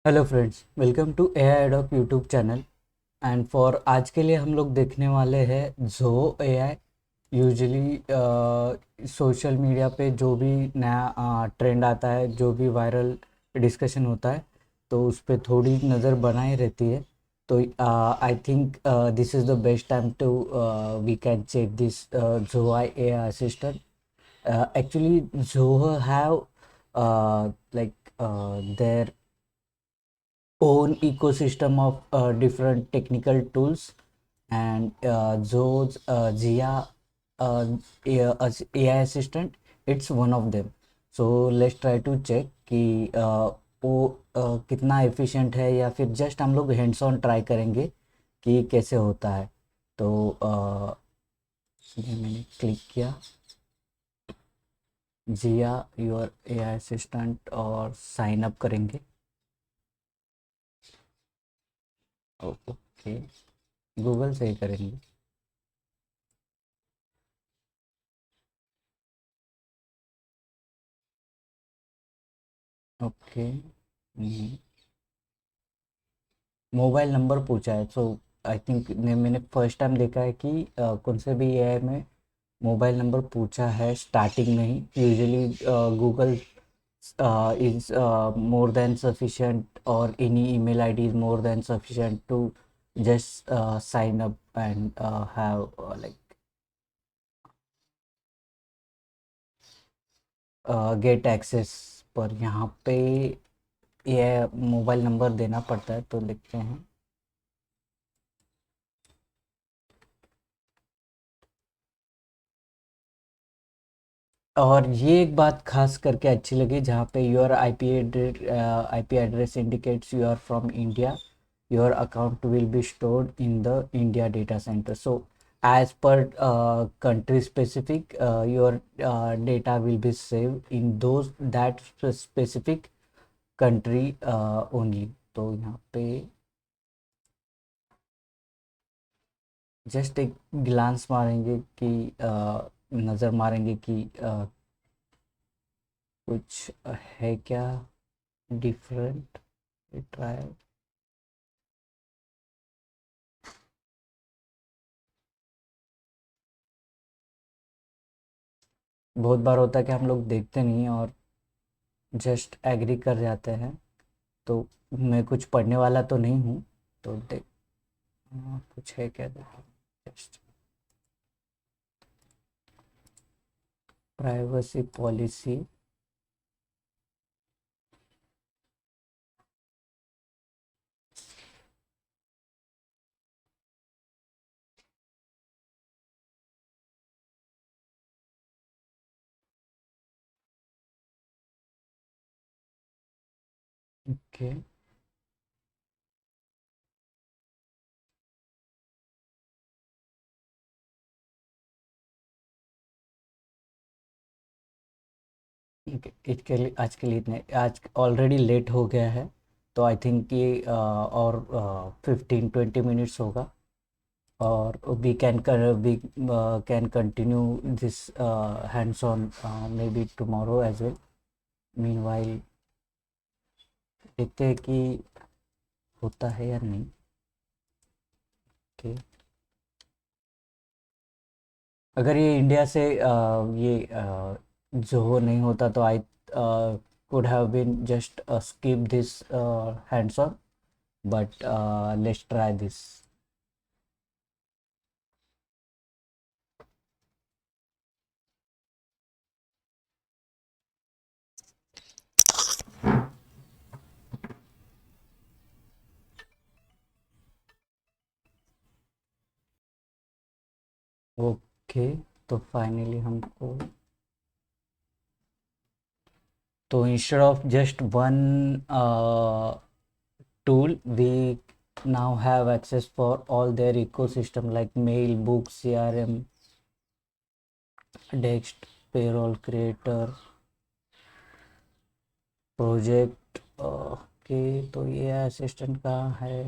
Hello friends, welcome to AI Adhoc YouTube channel. And for आज के लिए हम लोग देखने वाले हैं ज़ो एआई। यूजुअली सोशल मीडिया पे जो भी नया ट्रेंड आता है, जो भी वायरल डिस्कशन होता है, तो उस पर थोड़ी नज़र बनाए रहती है। तो I think this is the best time to we can check this Zoho AI assistant. Actually, Zoho have their own ecosystem of different technical tools, and Zoho's Zia uh, AI assistant, it's one of them. So let's try to check कि वो कितना efficient है, या फिर just हम लोग hands on try करेंगे कि कैसे होता है। तो ये मैंने क्लिक किया जिया योर एआई असिस्टेंट और साइन अप करेंगे। ओके, गूगल से ही करेंगे। ओके, मोबाइल नंबर पूछा है। सो आई थिंक मैंने फर्स्ट टाइम देखा है कि कौन से भी एआई में मोबाइल नंबर पूछा है स्टार्टिंग में ही। Usually Google is more than sufficient, or any email ID is more than sufficient to just sign up and have get access। पर यहाँ पे ये मोबाइल नंबर देना पड़ता है, तो लिखते हैं। और ये एक बात खास करके अच्छी लगी, जहाँ पे your IP address indicates you are from India, your account will be stored in the India data centre. So as per country specific, your data will be saved in those that specific country only। तो यहाँ पे just एक glance मारेंगे कि नज़र मारेंगे कि कुछ है क्या डिफरेंट। ट्राई। बहुत बार होता है कि हम लोग देखते नहीं हैं और जस्ट एग्री कर जाते हैं। तो मैं कुछ पढ़ने वाला तो नहीं हूँ, तो देख कुछ है क्या, देखो। Just privacy policy. ओके, इसके लिए आज के लिए इतने, आज ऑलरेडी लेट हो गया है। तो आई थिंक ये और 15-20 मिनट्स होगा, और we can continue this hands on maybe tomorrow as well। meanwhile देखते हैं कि होता है या नहीं। ओके, अगर ये इंडिया से ये जो नहीं होता, तो आई could have been just skip this hands on, but let's try this। Okay, तो फाइनली हमको, तो instead of just one tool, we now have access for all their ecosystem like mail, book, CRM, text, payroll, creator, project. Okay, तो ये assistant कहाँ है?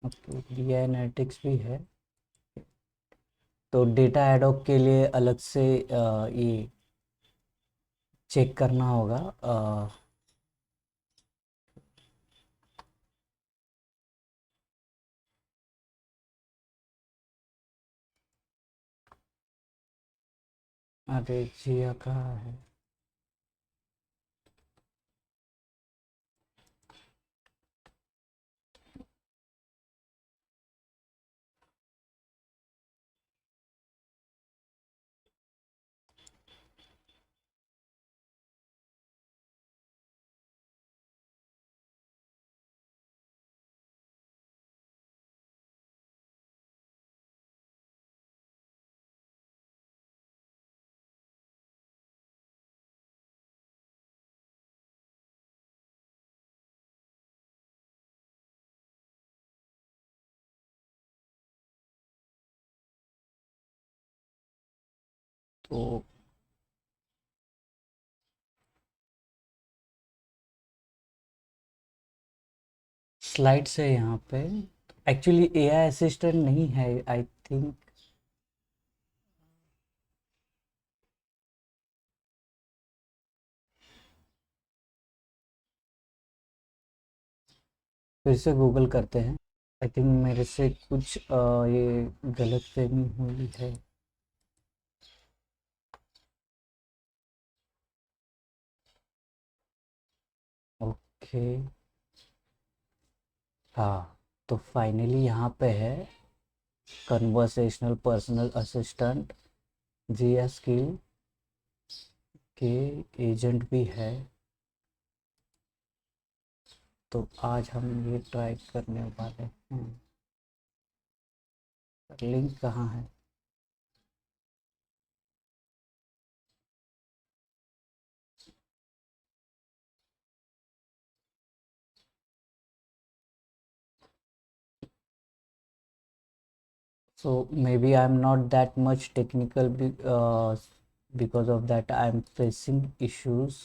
Okay, D analytics भी है। तो डेटा एडॉक के लिए अलग से ये चेक करना होगा। अरे जिया कहाँ है? तो स्लाइड्स है यहाँ पे। एक्चुअली एआई असिस्टेंट नहीं है, आई थिंक। फिर से गूगल करते हैं। आई थिंक मेरे से कुछ ये गलतफहमी हुई है। ओके। हाँ, तो फाइनली यहाँ पे है कन्वर्सेशनल पर्सनल असिस्टेंट, जिया स्किल के एजेंट भी है। तो आज हम ये ट्राई करने वाले हैं। लिंक कहाँ है? So maybe I'm not that much technical because of that I'm facing issues.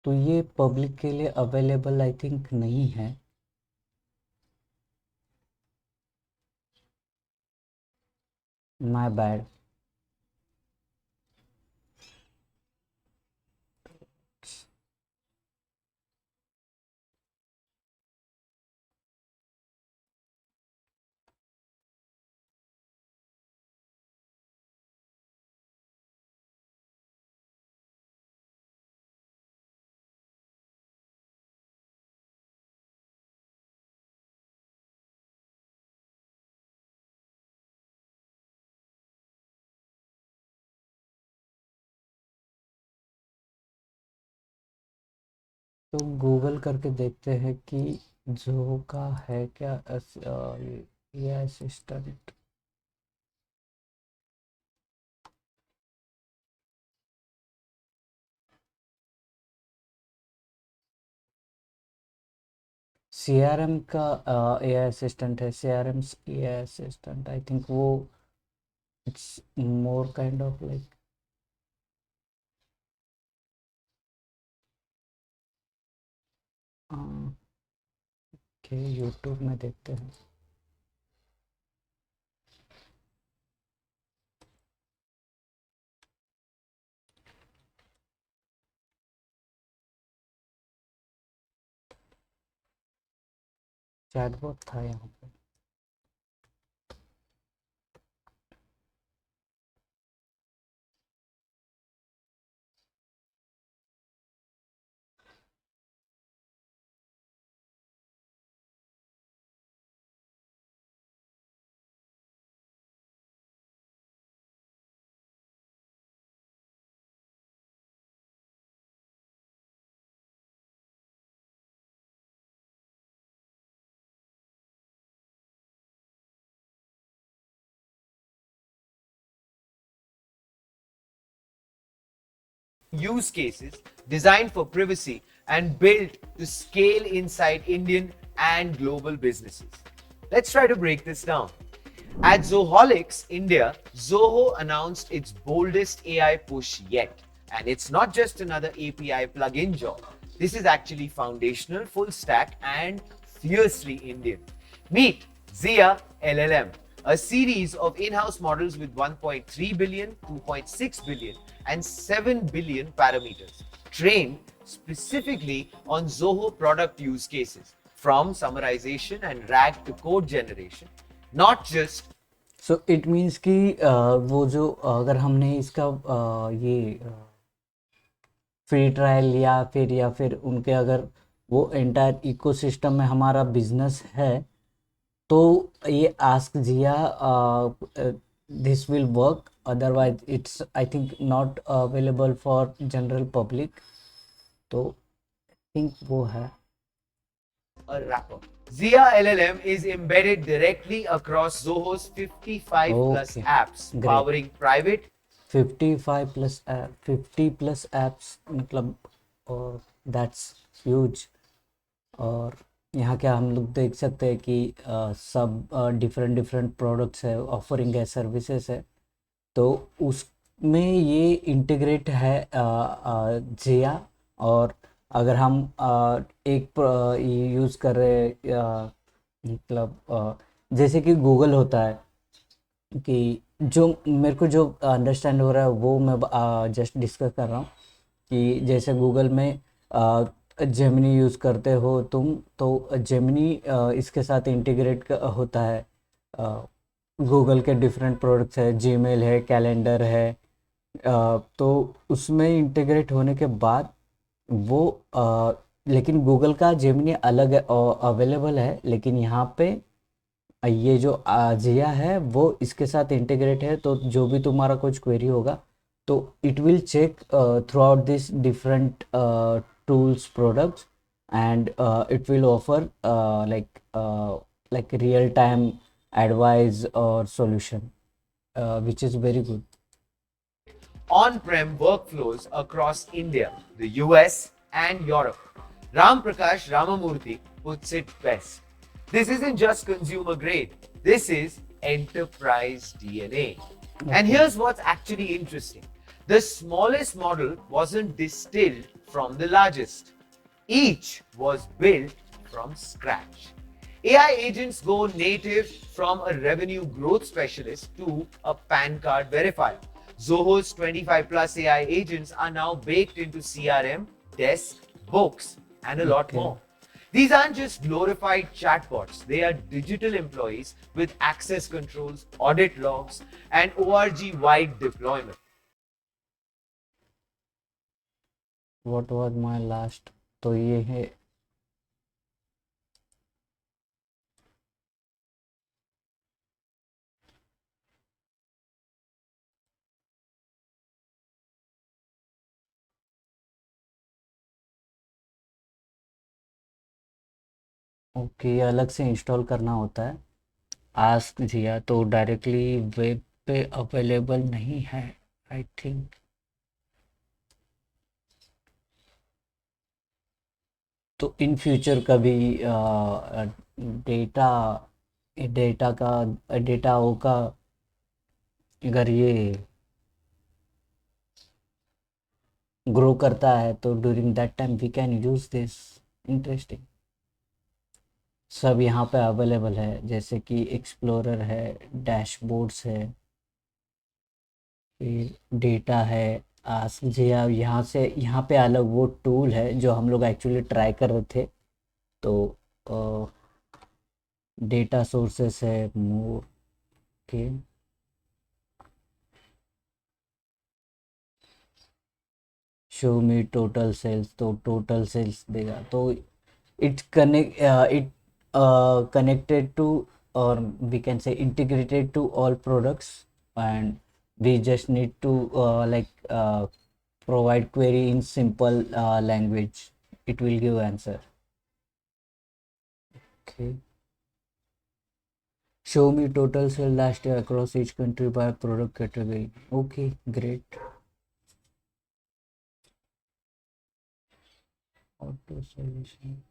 तो ये पब्लिक के लिए अवेलेबल आई थिंक नहीं है। My bad. तो गूगल करके देखते हैं कि जो का है क्या ये असिस्टेंट। सीआरएम का एआई असिस्टेंट है। CRM AI assistant I think वो it's more kind of like. Okay, YouTube में देखते हैं। चैटबॉट था यहाँ पे। use cases designed for privacy and built to scale inside Indian and global businesses. Let's try to break this down. At Zoholics India, Zoho announced its boldest AI push yet. And it's not just another API plugin job. This is actually foundational, full stack, and fiercely Indian. Meet Zia LLM, a series of in-house models with 1.3 billion, 2.6 billion, and 7 billion parameters, trained specifically on Zoho product use cases, from summarization and RAG to code generation, not just so it means कि वो जो अगर हमने इसका ये free trial या फिर उनके अगर वो एंटायर इकोसिस्टम में हमारा बिजनेस है तो ये ask Zia this will work, otherwise it's I think not available for general public, तो आई थिंक वो है a wrapper. Zia LLM is embedded directly across Zoho's 55 plus Okay, apps, great. powering private 50 plus apps, मतलब और that's huge. और यहाँ क्या हम लोग देख सकते हैं कि सब डिफरेंट डिफरेंट प्रोडक्ट्स है, ऑफरिंग है, सर्विसेज है, तो उसमें ये इंटीग्रेट है जिया। और अगर हम एक यूज़ कर रहे मतलब जैसे कि गूगल होता है, कि जो मेरे को जो अंडरस्टैंड हो रहा है वो मैं जस्ट डिस्कस कर रहा हूँ कि जैसे गूगल में जेमिनी यूज़ करते हो तुम, तो जेमिनी इसके साथ इंटीग्रेट होता है। गूगल के डिफरेंट प्रोडक्ट्स है, जीमेल है, कैलेंडर है, तो उसमें इंटीग्रेट होने के बाद वो लेकिन गूगल का जेमिनी अलग अवेलेबल है, लेकिन यहाँ पे ये जो जिया है वो इसके साथ इंटीग्रेट है, तो जो भी तुम्हारा कुछ क्वेरी होगा तो it will check through out this different tools products, and it will offer like real time advice or solution, which is very good. on-prem workflows across India, the US, and Europe. Ram Prakash Ramamurthy puts it best. This isn't just consumer grade, this is enterprise DNA. And here's what's actually interesting: the smallest model wasn't distilled from the largest, each was built from scratch. AI agents go native from a revenue growth specialist to a PAN card verifier. Zoho's 25 plus AI agents are now baked into CRM, desk, books, and a lot more. These aren't just glorified chatbots, they are digital employees with access controls, audit logs, and ORG wide deployment. What was my last? तो ये है okay, अलग से install करना होता है ask जिया, तो directly web पे अवेलेबल नहीं है आई थिंक। तो इन फ्यूचर कभी डेटा डेटा का डेटा होगा, अगर ये ग्रो करता है तो during that time we can use this. Interesting. सब यहाँ पे अवेलेबल है, जैसे कि एक्सप्लोरर है, डैशबोर्ड्स है, फिर डेटा है, आस्क जिया। यहाँ से यहाँ पे अलग वो टूल है जो हम लोग एक्चुअली ट्राई कर रहे थे, तो डेटा सोर्सेस है, मोर के शो मी टोटल सेल्स, तो टोटल सेल्स देगा, तो it connected to, or we can say integrated to all products, and we just need to provide query in simple language, it will give answer. Okay, show me total sale last year across each country by product category. Okay, great. Auto solution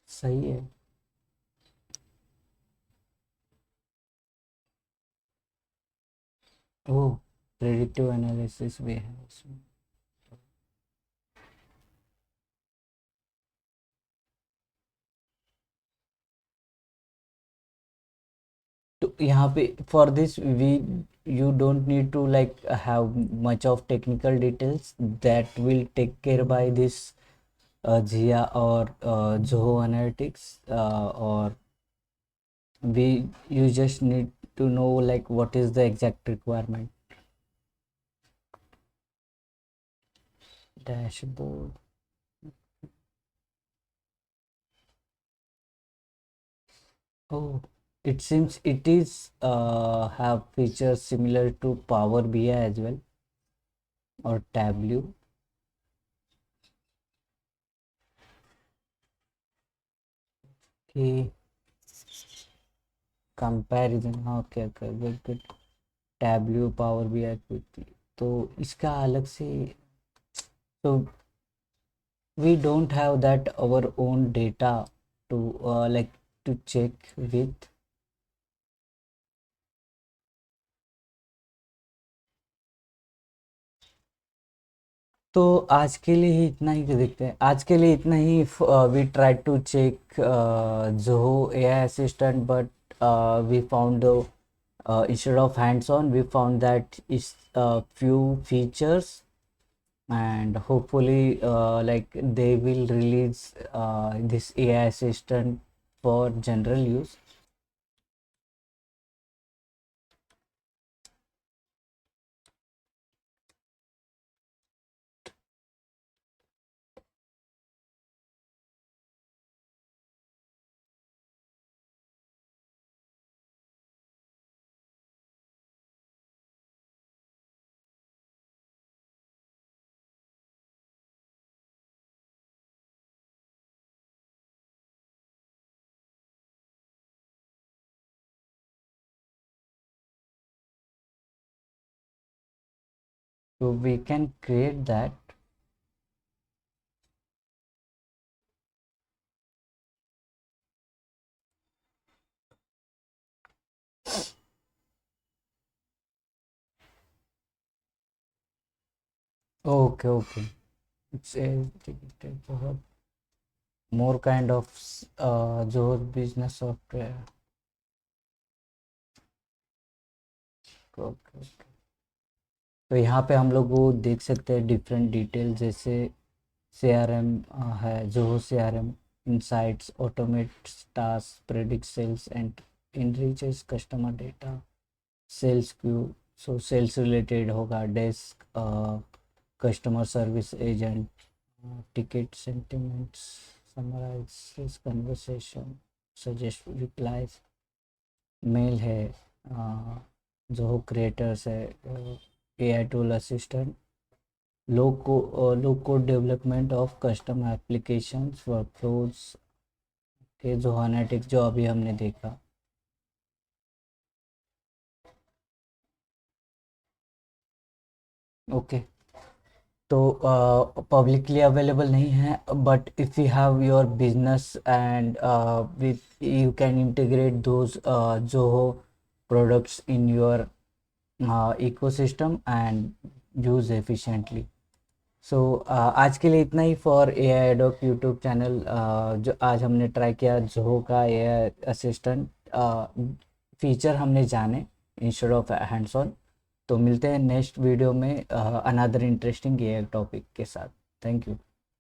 सही है। ओह, predictive analysis भी है उसमें। यहाँ पे for this we you don't need to like have much of technical details, that will take care by this Zia or Zoho Analytics, or we you just need to know like what is the exact requirement. Dashboard. Oh, it seems it is have features similar to Power BI as well, or Tableau. Okay, comparison. Okay, okay, good, good. Tableau, Power BI quickly. तो इसका अलग से, so we don't have that our own data to like to check with. तो आज के लिए ही इतना ही देखते हैं, आज के लिए इतना ही. We try to check Zoho AI assistant, but we found the instead of hands-on we found that is few features, and hopefully like they will release this AI assistant for general use. So we can create that. Okay, okay. It's a more kind of Zoho business software. Okay, okay. तो यहाँ पे हम लोग वो देख सकते हैं different detail, जैसे CRM है, Zoho CRM insights, automates tasks, predicts sales and enriches customer data. Sales queue, so sales related होगा, desk, customer service agent, ticket sentiments, summarizes conversation, suggest replies. Mail है, जोहो क्रिएटर्स है, AI tool assistant, low code development of custom applications, workflows के जो analytics जो अभी हमने देखा. Okay, तो पब्लिकली अवेलेबल नहीं है, but if you have your business and with you can integrate those Zoho products in your ecosystem and use efficiently. So आज के लिए इतना ही for AI Adoc YouTube channel. जो आज हमने ट्राई किया जोहो का AI असिस्टेंट फीचर हमने जाने इंस्टेड ऑफ हैंड्स ऑन. तो मिलते हैं नेक्स्ट वीडियो में अनदर इंटरेस्टिंग AI टॉपिक के साथ. Thank you.